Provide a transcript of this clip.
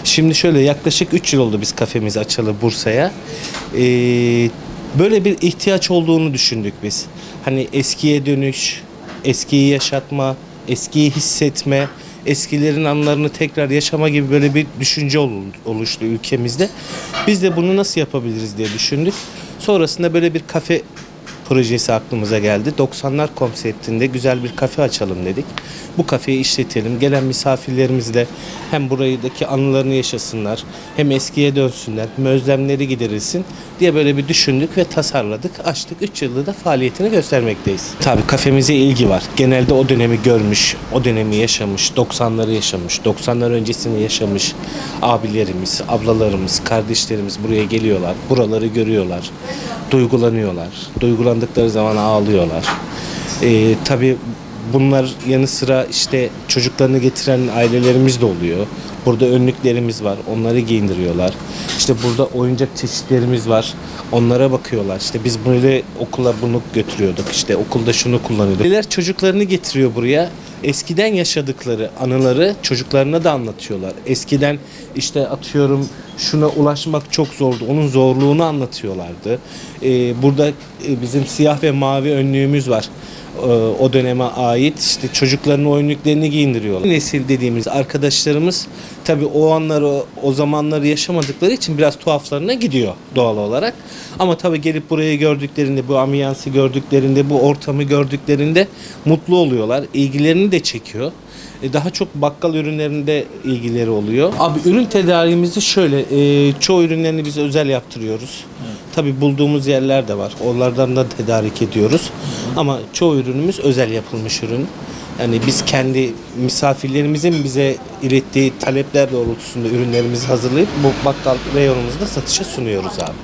Şimdi şöyle yaklaşık 3 yıl oldu biz kafemizi açalı Bursa'ya. Böyle bir ihtiyaç olduğunu düşündük biz. Hani eskiye dönüş, eskiyi yaşatma, eskiyi hissetme, eskilerin anılarını tekrar yaşama gibi böyle bir düşünce oluştu ülkemizde. Biz de bunu nasıl yapabiliriz diye düşündük. Sonrasında böyle bir kafe projesi aklımıza geldi. 90'lar konseptinde güzel bir kafe açalım dedik. Bu kafeyi işletelim. Gelen misafirlerimiz de hem buradaki anılarını yaşasınlar, hem eskiye dönsünler, hem özlemleri giderilsin diye böyle bir düşündük ve tasarladık. Açtık. 3 yıldır da faaliyetini göstermekteyiz. Tabii kafemize ilgi var. Genelde o dönemi görmüş, o dönemi yaşamış, 90'ları yaşamış, 90'lar öncesini yaşamış abilerimiz, ablalarımız, kardeşlerimiz buraya geliyorlar. Buraları görüyorlar, duygulanıyorlar. Duygulandıkları zaman ağlıyorlar. Tabii bunlar yanı sıra işte çocuklarını getiren ailelerimiz de oluyor. Burada önlüklerimiz var. Onları giyindiriyorlar. İşte burada oyuncak çeşitlerimiz var. Onlara bakıyorlar. İşte biz böyle okula bunu götürüyorduk. İşte okulda şunu kullanıyorduk. Aileler çocuklarını getiriyor buraya. Eskiden yaşadıkları anıları çocuklarına da anlatıyorlar. Eskiden işte atıyorum şuna ulaşmak çok zordu. Onun zorluğunu anlatıyorlardı. Burada bizim siyah ve mavi önlüğümüz var. O döneme ait işte çocukların oyuncaklarını giyindiriyorlar. Nesil dediğimiz arkadaşlarımız tabii o anları, o zamanları yaşamadıkları için biraz tuhaflarına gidiyor doğal olarak. Ama tabii gelip burayı gördüklerinde, bu ambiyansı gördüklerinde, bu ortamı gördüklerinde mutlu oluyorlar. İlgilerini de çekiyor. Daha çok bakkal ürünlerinde ilgileri oluyor. Abi ürün tedariğimizi şöyle, çoğu ürünlerini biz özel yaptırıyoruz. Evet. Tabii bulduğumuz yerler de var. Onlardan da tedarik ediyoruz. Ama çoğu ürünümüz özel yapılmış ürün. Yani biz kendi misafirlerimizin bize ilettiği talepler doğrultusunda ürünlerimizi hazırlayıp bu bakkal reyonumuzda satışa sunuyoruz abi.